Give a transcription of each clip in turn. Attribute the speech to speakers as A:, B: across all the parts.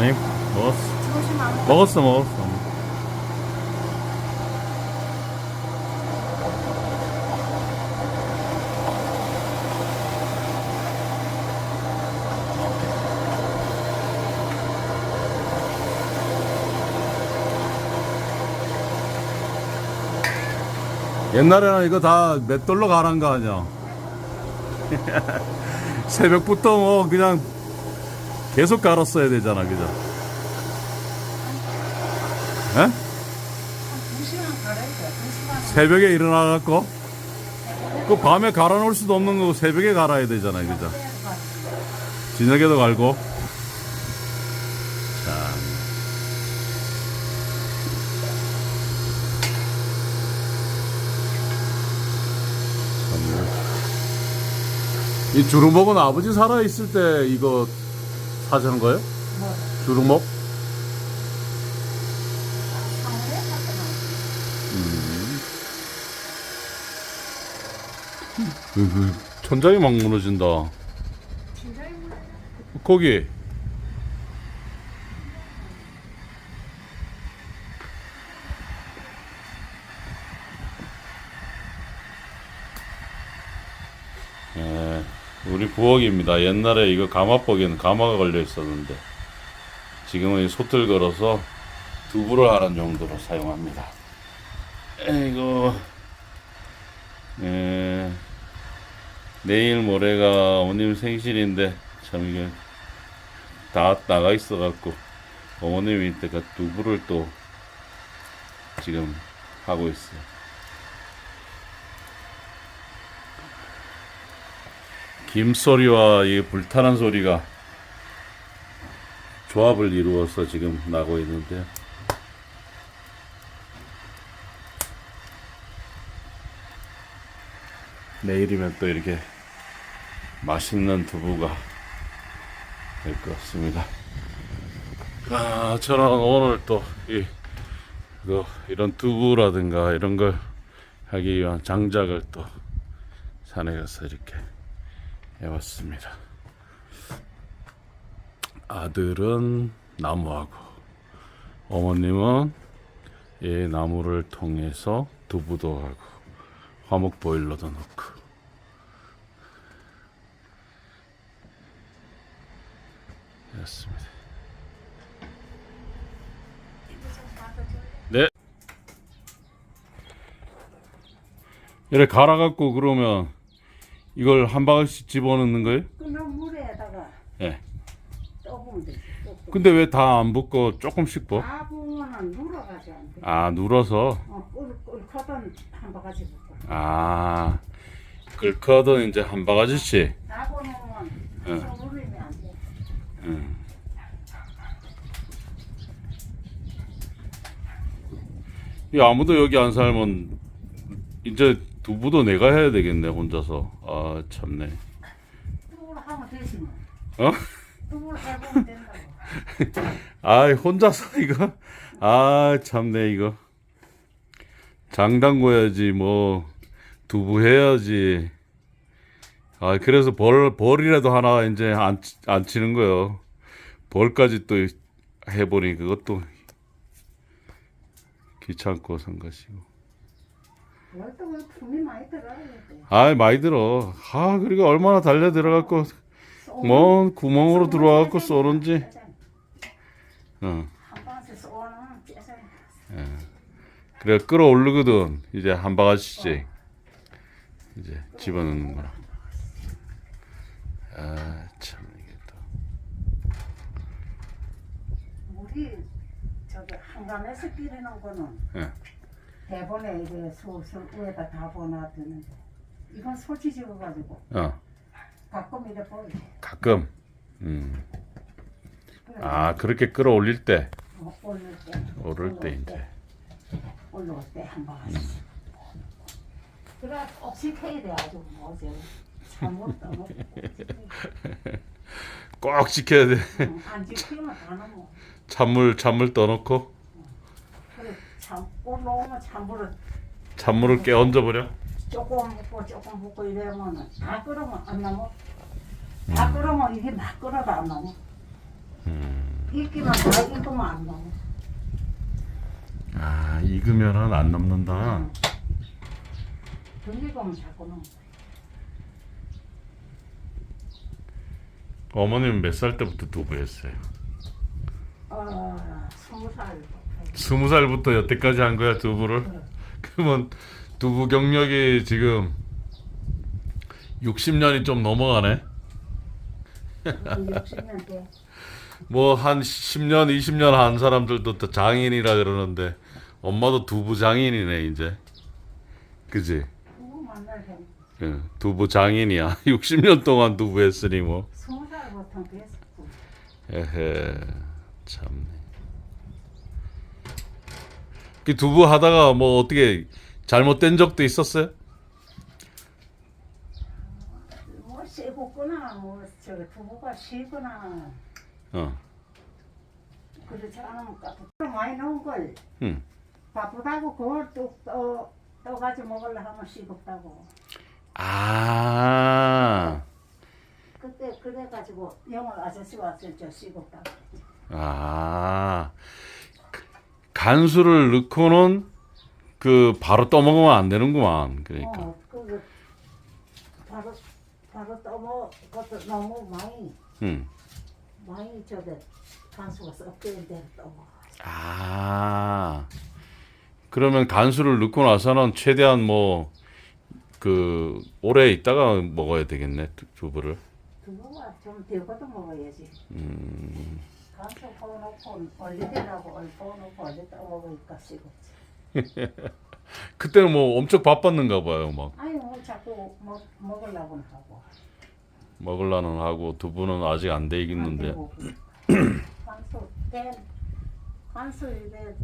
A: 아니, 먹었어. 먹었어. 옛날에는 이거 다 맷돌로 가란 거 아니야. 새벽부터 뭐 그냥 계속 갈았어야 되잖아, 그죠? 에?
B: 2시간 갈아야 돼. 2시간.
A: 새벽에 일어나갖고 그 밤에 갈아 놓을 수도 없는 거고 새벽에 갈아야 되잖아, 그죠? 저녁에도 갈고. 자, 이 주루목은 아버지 살아 있을 때 이거 사시는 거예요?
B: 뭐,
A: 주루목?
B: 상호에 갔다
A: 천장이 막 무너진다.
B: 진짜이 뭐야?
A: 거기 예, 우리 부엌입니다. 옛날에 이거 가마복에는 가마가 걸려 있었는데 지금은 솥을 걸어서 두부를 하는 용도로 사용합니다. 이거 예, 내일 모레가 어머님 생신인데 참 이게 다 나가 있어갖고 어머님이 이때가 두부를 또 지금 하고 있어요. 김 소리와 이 불타는 소리가 조합을 이루어서 지금 나고 있는데요. 내일이면 또 이렇게 맛있는 두부가 될 것 같습니다. 아, 저는 오늘 또 이런 두부라든가 이런 걸 하기 위한 장작을 또 산에 가서 이렇게 해왔습니다. 아들은 나무하고 어머님은 이 나무를 통해서 두부도 하고 화목 보일러도 넣고 했습니다. 네. 이렇게 갈아갖고 그러면 이걸 한 바가지씩 집어넣는 거예요?
B: 그냥 물에다가
A: 예.
B: 떠보면 되지.
A: 근데 왜 다 안 붓고 조금씩 붓어?
B: 다 부으면은 눌어가지 안 돼.
A: 아, 눌어서.
B: 끓거든 한 바가지 붓고.
A: 아, 끓거든 이제 한 바가지씩.
B: 다 부으면 계속 누르면 안 돼.
A: 이 아무도 여기 안 살면 이제 두부도 내가 해야 되겠네, 혼자서. 아, 참네.
B: 뚜부를 하면 되지 뭐.
A: 어?
B: 뚜부를 해보면 된다고.
A: 아, 혼자서 이거. 아, 참네 이거. 장 담궈야지 뭐 두부 해야지. 아, 그래서 벌이라도 하나 이제 안 치는 거요. 벌까지 또 해보니 그것도 귀찮고 산 것이고.
B: 월등히 품이 많이 들어가야 돼.
A: 아, 많이 들어. 아, 그리고 얼마나 달려 들어갖고 뭐 구멍으로 들어와갖고 쏘는지. 어.
B: 한 바가지 쏘는 깨져.
A: 그래 끌어올르거든. 이제 한 바가지씩 이제 집어넣는 거라. 아, 참 이게 또.
B: 우리 저기 한강에서 끼리는 거는
A: 예.
B: 대본에 이제 소설 위에다 다 보내드는데 이건 솔지 집어가지고 가끔 이래 보여.
A: 가끔. 아, 그렇게 끌어올릴 때.
B: 오를 때
A: 이제.
B: 올라올 때 한 바가지. 그래 꼭 지켜야 돼 아주 뭐지. 잘못 떠먹고
A: 꼭 지켜야 돼.
B: 안 지키면 다 넘어.
A: 찬물 떠놓고
B: 그래 올라오면
A: 찬물을 깨 얹어버려.
B: 조금 붓고 이러면은 다 끓으면 안 넘어. 다 끓으면 이게 막 끓어도 안 넘어. 익기만 다 익으면 안 넘어.
A: 아, 익으면은 안 넘는다.
B: 덜 익으면 자꾸 넘어.
A: 어머님 몇 살 때부터 두부 했어요?
B: 20살.
A: 20살부터 여태까지 한 거야, 두부를?
B: 그래.
A: 그러면 두부 경력이 지금 60년이 좀 넘어가네?
B: 60년 돼.
A: 뭐 한 10년, 20년 한 사람들도 또 장인이라 그러는데 엄마도 두부 장인이네 이제. 그지?
B: 그거 만날 때
A: 응, 두부 장인이야. 60년 동안 두부 했으니 뭐.
B: 20살부터 했었고.
A: 에헤, 참네. 그 두부 하다가 뭐 어떻게 잘못된 적도 있었어요?
B: 뭐 씹었거나 저 두부가 시거나
A: 어,
B: 그렇지 않으면 많이 넣은 걸
A: 응.
B: 바쁘다고 그걸 또 떠가지고 먹으려 하면 씹었다고.
A: 아,
B: 그때 그래가지고 영월 아저씨 왔을 때 씹었다고.
A: 아, 간수를 넣고는 그 바로 떠먹으면 안 되는구만. 그러니까.
B: 그 바로 떠먹 것도 너무
A: 응.
B: 많이 저게 간수가 썩게 돼 떠먹어.
A: 아, 그러면 간수를 넣고 나서는 최대한 뭐 그 오래 있다가 먹어야 되겠네, 두부를.
B: 두부가 좀 되고도 먹어야지. 간수 퍼놓고 얼리더라고 퍼놓고 얼리다 먹으니까 씹었지.
A: 그때는 뭐 엄청 바빴는가 봐요, 막
B: 아니 뭐 자꾸 먹으려고는 하고.
A: 먹으려는 하고 두부는 아직 안 돼 있는데.
B: 간수 이래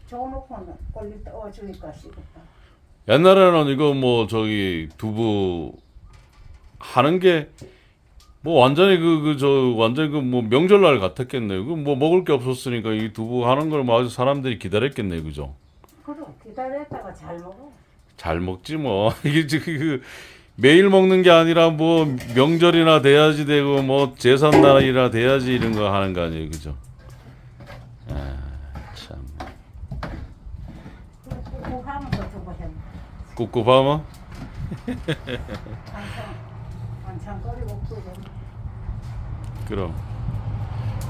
B: 줘놓고는 얼리 떠주니까 씹었다.
A: 옛날에는 이거 뭐 저기 두부 하는 게 뭐 완전히 완전히 그 뭐 명절날 같았겠네요. 그 뭐 먹을 게 없었으니까 이 두부 하는 걸 뭐 아주 사람들이 기다렸겠네요, 그죠?
B: 그럼 기다렸다가 잘 먹어.
A: 잘 먹지 뭐. 이게 지금 그 매일 먹는 게 아니라 뭐 명절이나 돼야지 되고 뭐 제삿날이나 돼야지 이런 거 하는 거 아니에요, 그죠? 아, 참.
B: 꾹꾹 하면 더 두고 해.
A: 꿉꿉하면
B: 반찬거리 먹고 해.
A: 그럼.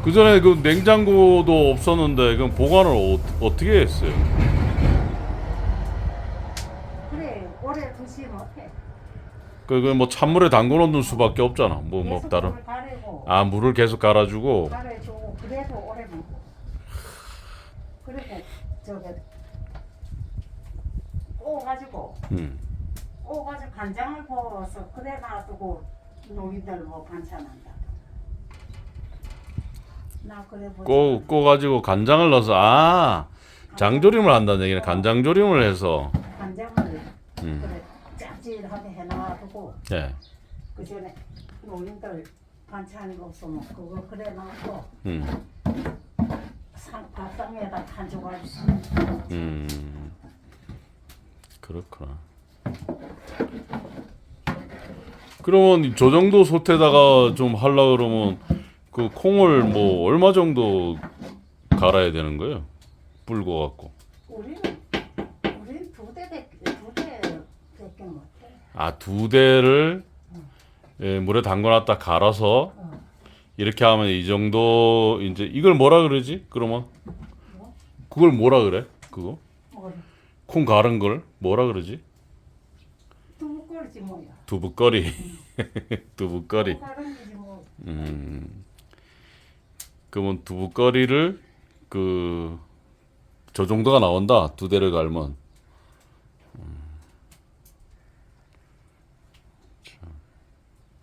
A: 그 전에 그 냉장고도 없었는데 그럼 보관을 어떻게 했어요?
B: 그래 오래 두지 못해.
A: 뭐 찬물에 담궈 놓는 수밖에 없잖아. 뭐
B: 계속
A: 다른.
B: 물을 가리고
A: 아, 물을 계속 갈아주고.
B: 가려주고 그래도 오래 먹고. 그리고 저게 오가지고 간장을 부어서 그래 놔두고 노인들 뭐 반찬한다. 나 그래 보지.
A: 가지고 간장을 넣어서 장조림을 한다는 얘기네. 간장조림을 해서.
B: 간장을 그래 짭짤하게 해놔두고
A: 예.
B: 그 전에 노인들 반찬이 없으면 그거 그래 놔두고 밥상에다 한 조각씩.
A: 그렇구나. 그러면 저 정도 솥에다가 좀 하려 그러면 그 콩을 뭐 얼마 정도 갈아야 되는 거예요? 불고 갖고.
B: 우리는 두대밖에 못해.
A: 아, 2대를 예, 물에 담궈놨다 갈아서 이렇게 하면 이 정도 이제 이걸 뭐라 그러지? 그러면 그걸 뭐라 그래? 그거?
B: 뭐
A: 콩 갈은 걸 뭐라 그러지?
B: 두부거리지 뭐야.
A: 두부거리. 두부거리.
B: 다른 거지 뭐.
A: 그러면 두부거리를 저 정도가 나온다. 2대를 갈면.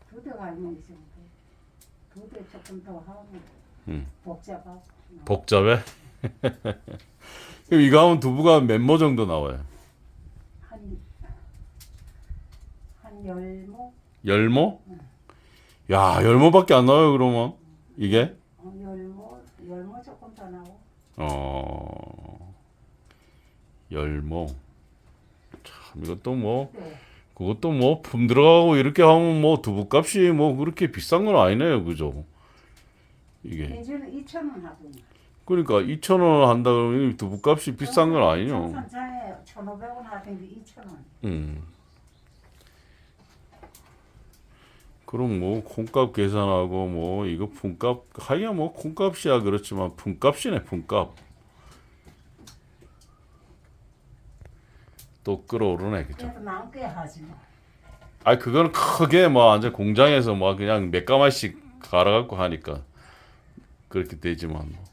B: 두대가 알면 이제 두대 조금 더 하면 복잡하고.
A: 복잡해? 그럼 이거 하면 두부가 몇 모 정도 나와요?
B: 한 열모?
A: 10모? 야, 10모밖에 안 나와요, 그러면. 이게?
B: 열모 조금 더 나오고.
A: 10모. 참, 이것도 뭐,
B: 네.
A: 그것도 뭐, 품 들어가고 이렇게 하면 뭐, 두부값이 뭐, 그렇게 비싼 건 아니네요, 그죠? 이게.
B: 이제는 2,000원 하고.
A: 그러니까 2,000원 한다 그러면 두부값이 비싼 건 아니요.
B: 정선장에 1,500원 하던데 2,000원.
A: 그럼 뭐 콩값 계산하고 뭐 이거 품값 하야 뭐 콩값이야 그렇지만 품값이네 품값. 또 끌어오르네 그죠?
B: 그래도 남게 하지 뭐.
A: 아 그거는 크게 뭐 완전 공장에서 뭐 그냥 몇 가마씩 갈아갖고 하니까 그렇게 되지만 뭐.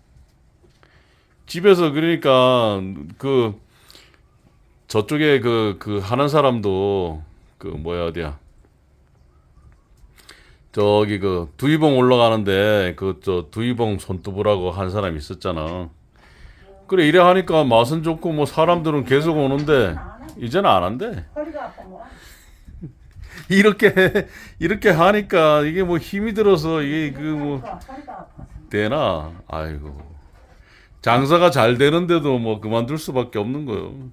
A: 집에서 그러니까 그 저쪽에 그 하는 사람도 그 뭐야 어디야 저기 그 두이봉 올라가는데 그 저 두이봉 손두부라고 한 사람이 있었잖아. 그래 이래 하니까 맛은 좋고 뭐 사람들은 계속 오는데 이제는 안 한대.
B: 허리가 아파 뭐.
A: 이렇게 하니까 이게 뭐 힘이 들어서 이게 그 뭐
B: 허리가 아파서.
A: 되나? 아이고 장사가 잘 되는데도 뭐 그만둘 수밖에 없는 거요.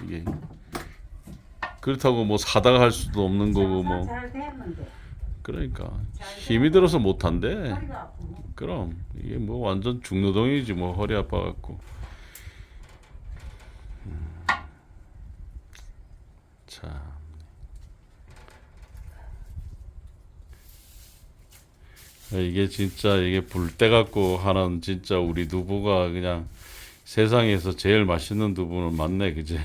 A: 이게 그렇다고 뭐 사다가 할 수도 없는 거고 뭐
B: 잘 됐는데
A: 그러니까 힘이 들어서 못 한대.
B: 허리가 아프고.
A: 그럼 이게 뭐 완전 중노동이지 뭐 허리 아파갖고. 참 이게 진짜 이게 불때 갖고 하는 진짜 우리 두부가 그냥 세상에서 제일 맛있는 두부는 맞네 그제.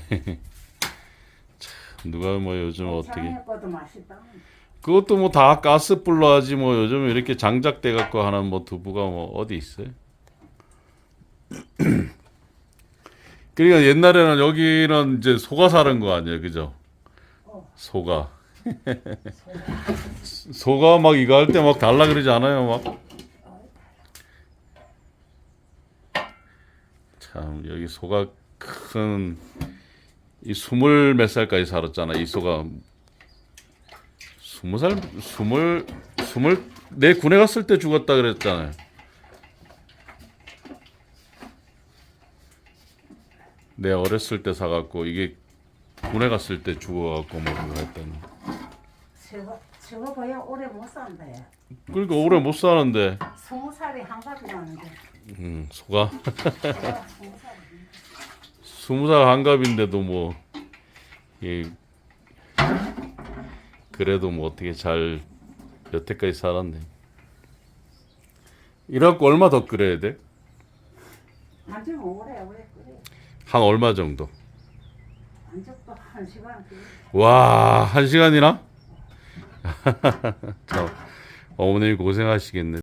A: 참 누가 뭐 요즘 어떻게
B: 장에 것도 맛있다.
A: 그것도 뭐 다 가스불로 하지 뭐 요즘 이렇게 장작대 갖고 하는 뭐 두부가 뭐 어디 있어요? 그러니까 옛날에는 여기는 이제 소가 사는 거 아니에요, 그죠? 소가. 소가 막 이거 할 때 막 달라 그러지 않아요, 막. 참 여기 소가 큰 이 20몇 살까지 살았잖아, 이 소가. 20살, 내 군에 갔을 때 죽었다 그랬잖아요. 내 어렸을 때 사갖고 이게 군에 갔을 때 죽어갖고 뭐 그거 했더니.
B: 저거 봐야 오래 못 산다. 야.
A: 그러니까 오래 못 사는데.
B: 20살이 한갑이 나는데.
A: 소가
B: 내가 20살이.
A: 20살 한갑인데도 뭐 예, 그래도 뭐 어떻게 잘 여태까지 살았네. 이래갖고 얼마 더 끓여야 돼?
B: 완전 오래 끓여.
A: 한 얼마 정도?
B: 완전 또 1시간 끓여.
A: 와, 1시간이나? 참, 어머니 고생하시겠네.